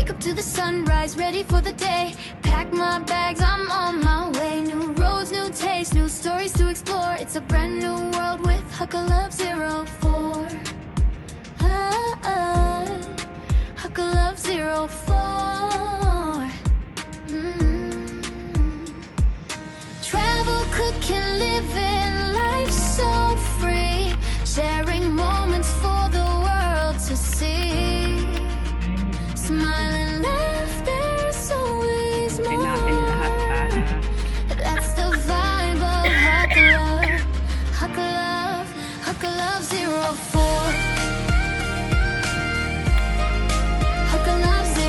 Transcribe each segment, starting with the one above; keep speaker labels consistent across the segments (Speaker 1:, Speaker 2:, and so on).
Speaker 1: Wake up to the sunrise, ready for the day. Pack my bags, I'm on my way. New roads, new tastes, new stories to explore. It's a brand new world with Huckle Love 04. Huckle Love 04. Travel, cooking, living life so free. Sharing moments for the world to see. Smiling, laugh, there's always more. That's the vibe of Huckle Love. Huckle Love, Huckle Love 04. Huckle Love 04.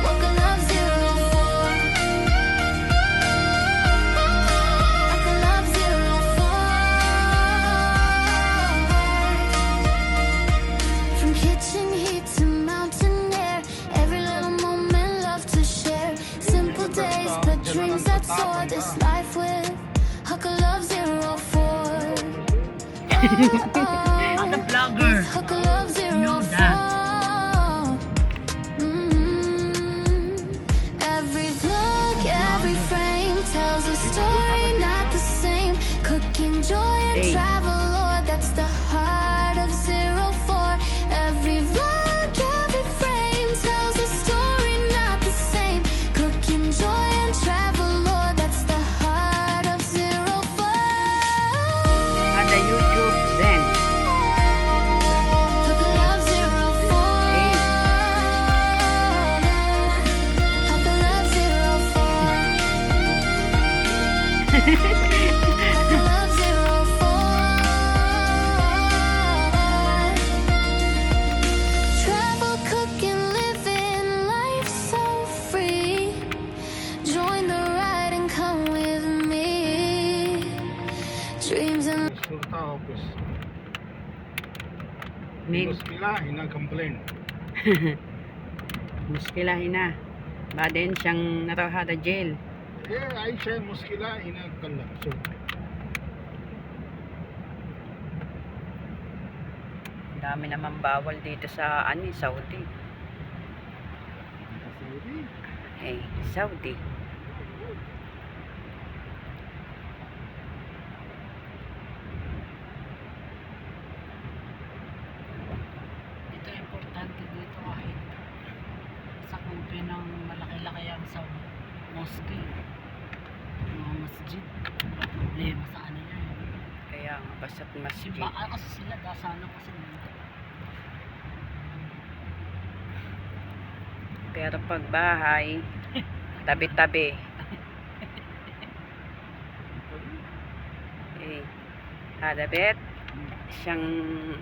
Speaker 1: Huckle Love 04. Huckle Love 04. From kitchen heat to mountain air, every little moment love to share. Simple days but dreams that soar. This life with Huckle Love 04.
Speaker 2: I'm the vlogger.
Speaker 1: Huckle Love 04.
Speaker 2: know that.
Speaker 1: Every vlog, every frame tells a story not the same. Cooking, joy, and
Speaker 3: Hey.
Speaker 1: travel, Lord, that's the heart of 04. Every vlog, every frame tells a story not the same. Cooking, joy, and travel, Lord, that's the heart of 04.
Speaker 3: Ada YouTube then.
Speaker 1: Huckle Love 04. Huckle Love 04. Huckle Love 04. Travel, cooking, living life so free. Join the ride and come with me. Dreams and
Speaker 4: सुरता office
Speaker 3: Main.
Speaker 4: मुश्किला Hina complaint
Speaker 3: Muskilahin na. Baden siyang narohada jail.
Speaker 4: ये आयशा मुश्किला हिना कल्ला सो
Speaker 3: Dami naman bawal dito sa Saudi. Eh, Saudi.
Speaker 2: Ito importante dito kahit sa kumpi ng malaki-laki ang sa mosque. Mga masjid. Wala problema sa kanila.
Speaker 3: Kaya nga, basta't masjid.
Speaker 2: Simbaan kasi sila, dasano kasi nila.
Speaker 3: Pero pag bahay, tabi-tabi. Eh, hadabet, siyang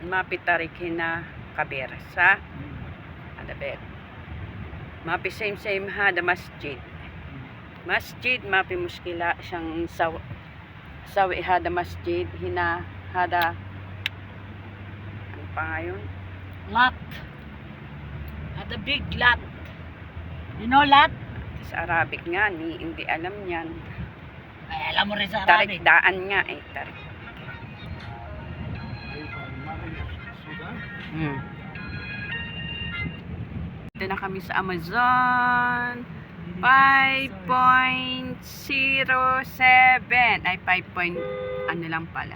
Speaker 3: mapitarikin na kabir sa hadabet. Mapi same hada masjid. Masjid, mapi muskila siyang sawi hada masjid, hina hada, ano pa nga yun?
Speaker 2: Lot. At a big lot. You know lot?
Speaker 3: Sa Arabic nga, hindi alam yan.
Speaker 2: Ay, alam mo rin sa Arabic.
Speaker 3: Tarik-daan nga eh, tarik. Ito na kami sa Amazon 5.07 ay 5 point ano lang pala.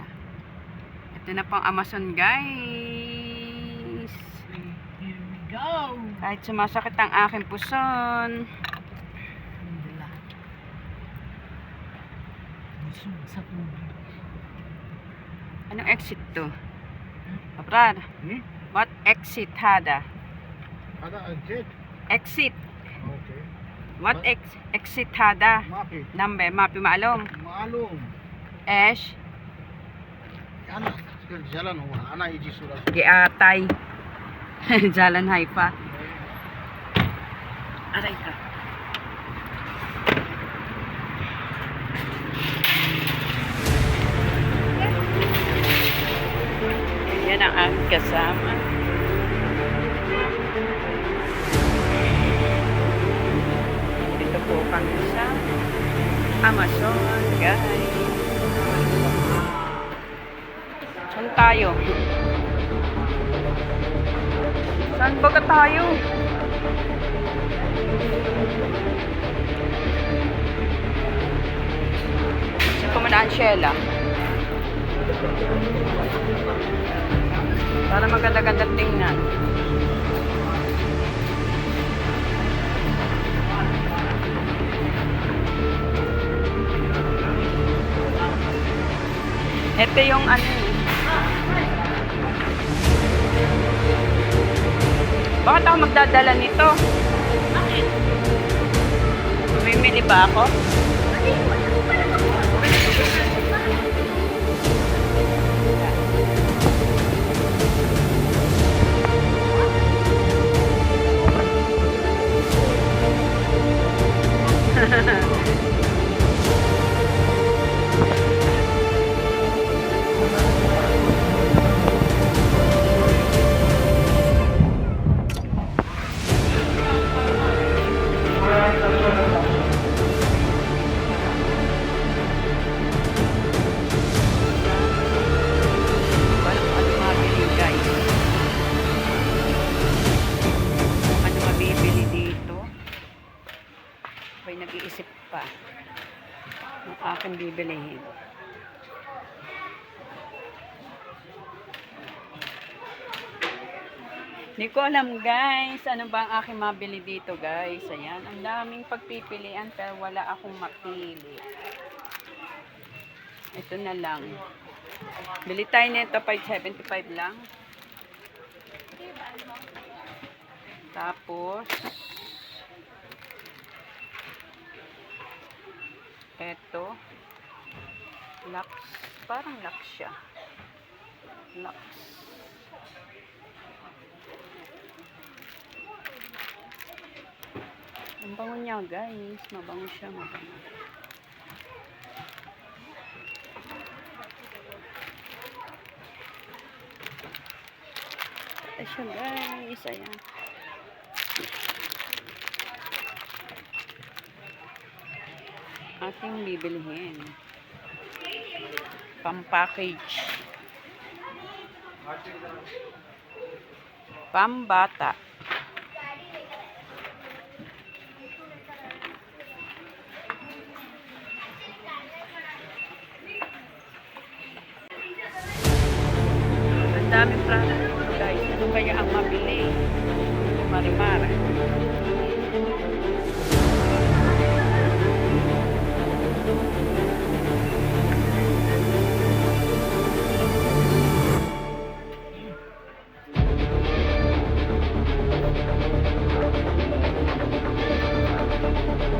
Speaker 3: Ito na pang Amazon guys.
Speaker 2: Here we go.
Speaker 3: Kahit sumasakit ang aking puson.
Speaker 2: Alhamdulillah. Busog sa tubig.
Speaker 3: Anong exit to? Aprad, what exit hada?
Speaker 4: هذا الجيت
Speaker 3: Exit.
Speaker 4: اوكي
Speaker 3: What exit hada?
Speaker 4: ما في
Speaker 3: Number, mapi maalom.
Speaker 4: معلوم
Speaker 3: Esh,
Speaker 4: انا الجلن هو انا يجي صوره
Speaker 3: giatay. Jalan Haifa. Aray ka. Yan ang aking kasama. Dito po kami sa Amazon, guys. Saan tayo? Saan baga tayo? Si Pamanaan Sheila. Para maganda-ganda tingnan. Ito yung ano. Bakit ako magdadala nito?
Speaker 2: Bakit?
Speaker 3: Bumimili ba ako? Ano mabili, guys? Ano mabibili dito? May nag-iisip pa ng aking bibilihin. Hindi ko alam, guys, ano ba ang aking mabili dito, guys. Ayan, ang daming pagpipilian pero wala akong mapili. Ito na lang. Bili tayo nito, 5.75 lang. Tapos, eto, Lux, parang Lux siya. Lux. Ang bango niya, guys. Mabango siya, mabango. Ito siya, guys. Ayan. Ating bibilihin. Pampackage. Pambata. Ang daming product dito, guys. Ano kaya ang mabili? Marimar.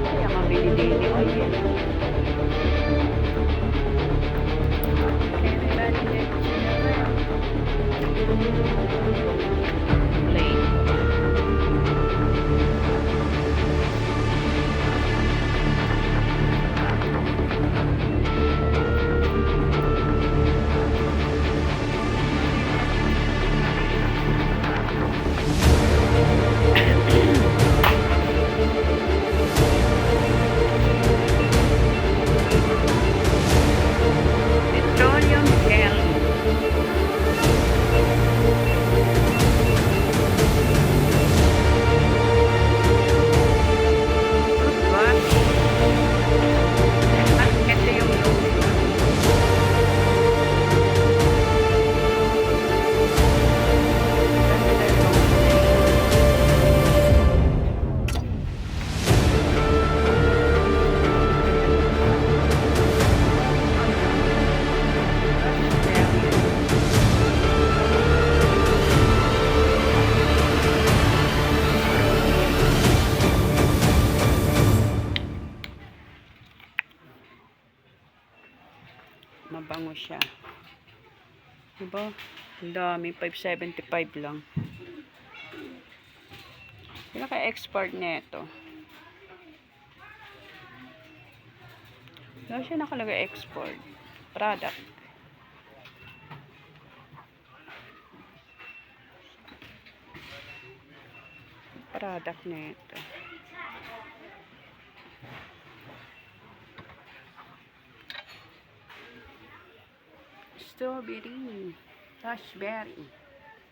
Speaker 3: Kaya mabili din ni Oye. Petroleum gel. Toothbrush. At ito yung lotion. Mabango siya. Diba? Ang dami. 5.75 lang. Sila kaya export neto. Wala siya nakalagay export. Product. Product neto. Strawberry, raspberry,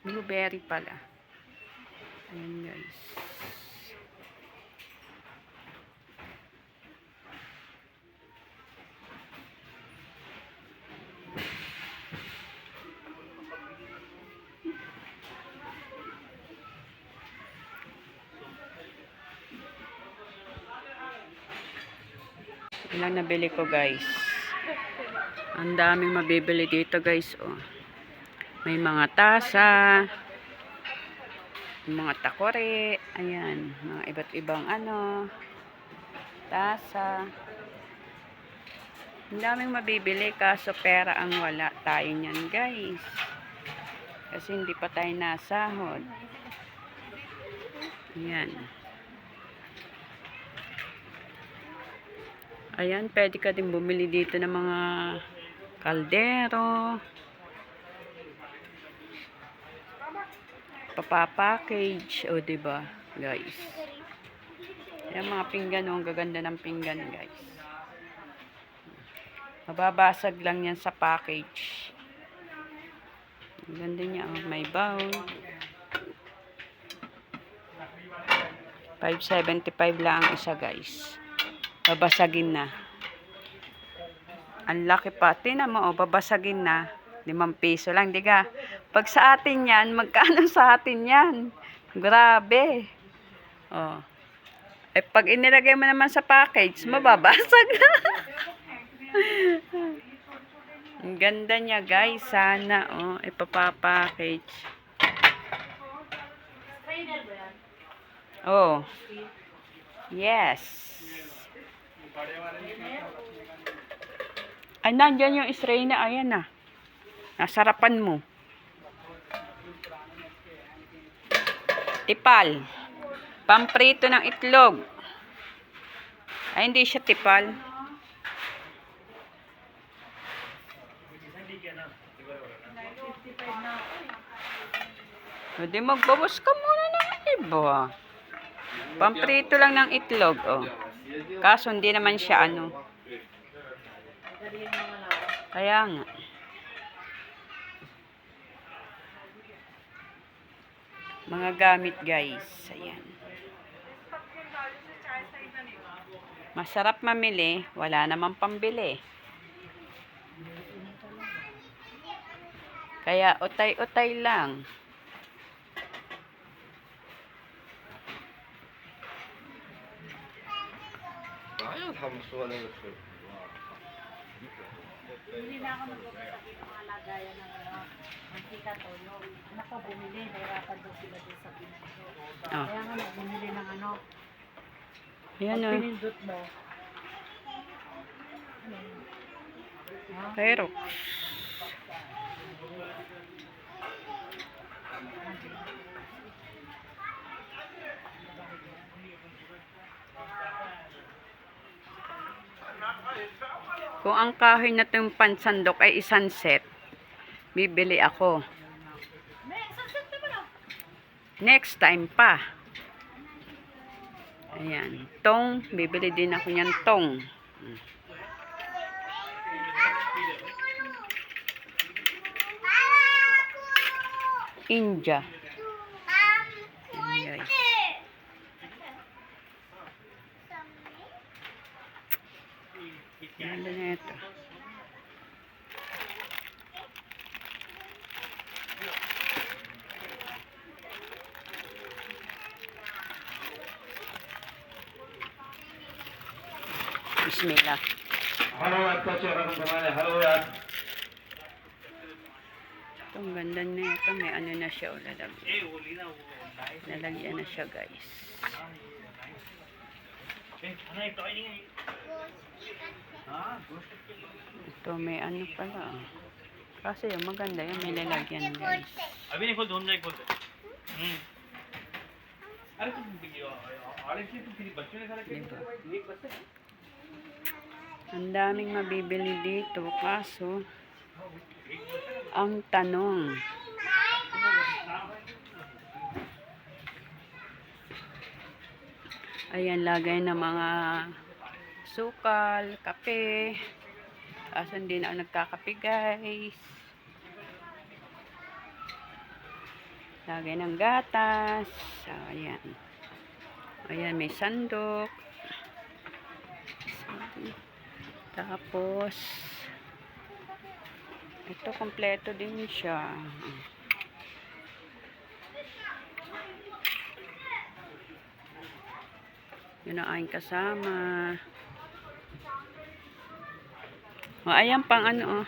Speaker 3: blueberry pala. Ayan guys. Ilang nabili ko guys. Ang daming mabibili dito guys. Oh. May mga tasa. Mga takore. Ayan. Mga iba't ibang tasa. Ang daming mabibili kaso pera ang wala tayo niyan guys. Kasi hindi pa tayo nasahod. Ayan. Ayan, pwede ka din bumili dito ng mga kaldero. Papapackage. O, diba, guys? Ayan, mga pinggan. Ang gaganda ng pinggan, guys. Mababasag lang yan sa package. Ang ganda niya. Oh, may bowl. 5.75 lang ang isa, guys. Babasagin na. Ang laki pa. Tingnan mo, oh, babasagin na. 5 piso lang, diga. Pag sa atin yan, magkano sa atin yan? Grabe. Oh. Eh, pag inilagay mo naman sa package, mababasag na. Ang ganda niya, guys. Sana, oh, ipapapackage. Oh. Yes. Ay, nandyan yung istray na. Ayan na. Nasarapan mo. Tipal. Pamprito ng itlog. Ay, hindi siya tipal. Hindi, magbawas ka muna ng iba. Pamprito lang ng itlog, oh. Kaso hindi naman siya Kaya nga. Mga gamit, guys. Ayan. Masarap mamili, wala namang pambili. Kaya utay-utay lang.
Speaker 2: Hindi na ako magbabasa ng mga lagayan ng mantika toyo. Anak ko bumili, nahirapan daw sila doon sa pinindot.
Speaker 3: Oh.
Speaker 2: Kaya nga bumili ng
Speaker 3: Ayan,
Speaker 2: pag
Speaker 3: oh.
Speaker 2: pinindot mo.
Speaker 3: Pero, kung ang kahoy na itong pansandok ay isang set, bibili ako. Next time pa. Ayan. Tong. Bibili din ako niyan tong. India. Ayan, guys. Ganda na ito. Bismillah. Itong ganda na ito. May na siya. Lalagyan na siya, guys. Ito may pala. Kasi yung maganda yung may lalagyan, guys.
Speaker 5: अभी नहीं खोलते नहीं खोलते अरे तुम ऑरेंज तो किसी बच्चों ने खाना
Speaker 3: Diba?
Speaker 5: एक बच्चे
Speaker 3: Ang daming mabibili dito. Kaso, ang tanong, ayan, lagay ng mga sukal, kape. Kaso hindi na ako nagkakape, guys. Lagay ng gatas. So, ayan. Ayan, may sandok. Tapos, ito, kompleto din siya. Yun ang aking kasama. O, ayan pang ano, oh.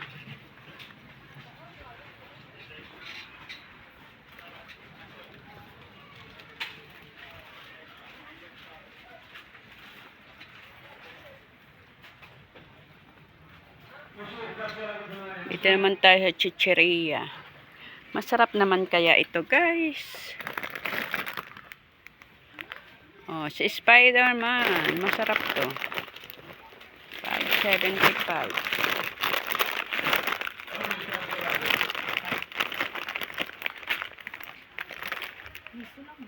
Speaker 3: Ito naman tayo sa chicheria. Masarap naman kaya ito, guys. Oh, si Spider-Man. Masarap to. 5.75.
Speaker 2: Piso lang.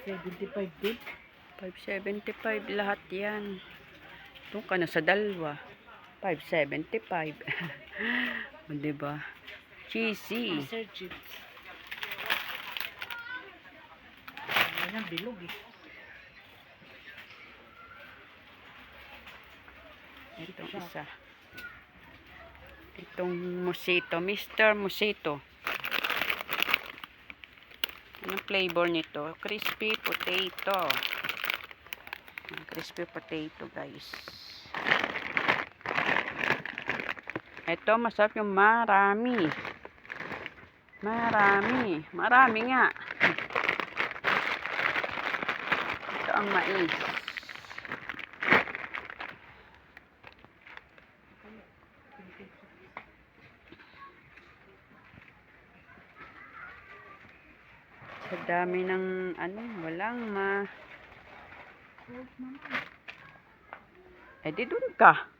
Speaker 2: 75 din.
Speaker 3: 5.75 lahat yan. Doon ka na sa dalawa. 5.75. O, diba? Cheesy.
Speaker 2: Sir chips. Ayan, bilog eh.
Speaker 3: Itong isa. Itong Musito. Mr. Musito. Anong flavor nito? Crispy potato. Crispy potato, guys. Ito, masarap yung marami. Marami. Marami nga. Ito ang mais. Sa dami ng ano, walang eh di dun ka.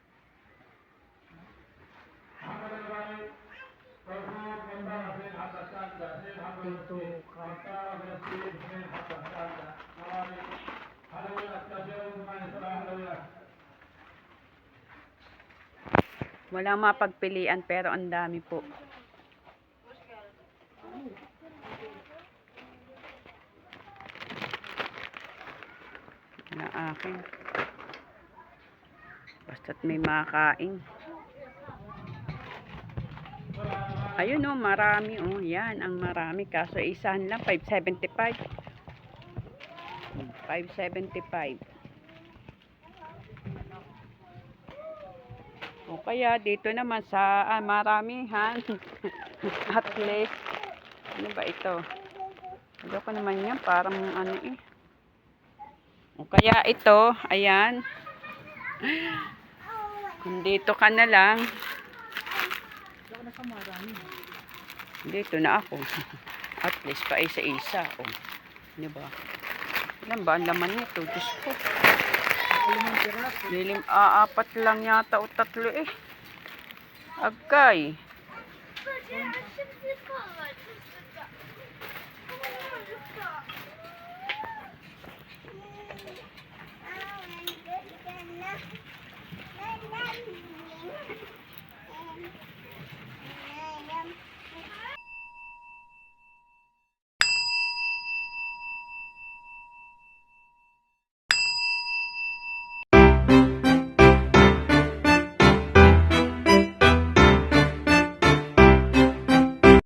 Speaker 2: Dito ka.
Speaker 3: Walang mapagpilian pero ang dami po. Na akin. Basta't may makain. Ayun oh, marami oh. Yan ang marami. Kaso isahan lang, 5.75. 5.75. O kaya dito naman sa maramihan. At least, ano ba ito? Ano ko naman yan, parang ano eh. O kaya ito, ayan. Kung dito ka na lang,
Speaker 2: Dito na sa marami.
Speaker 3: dito na ako. At least pa isa-isa. O, diba? Ilan ba ang laman nito? Diyos ko.
Speaker 2: 5 piraso.
Speaker 3: Apat lang yata o 3 eh. Agkay.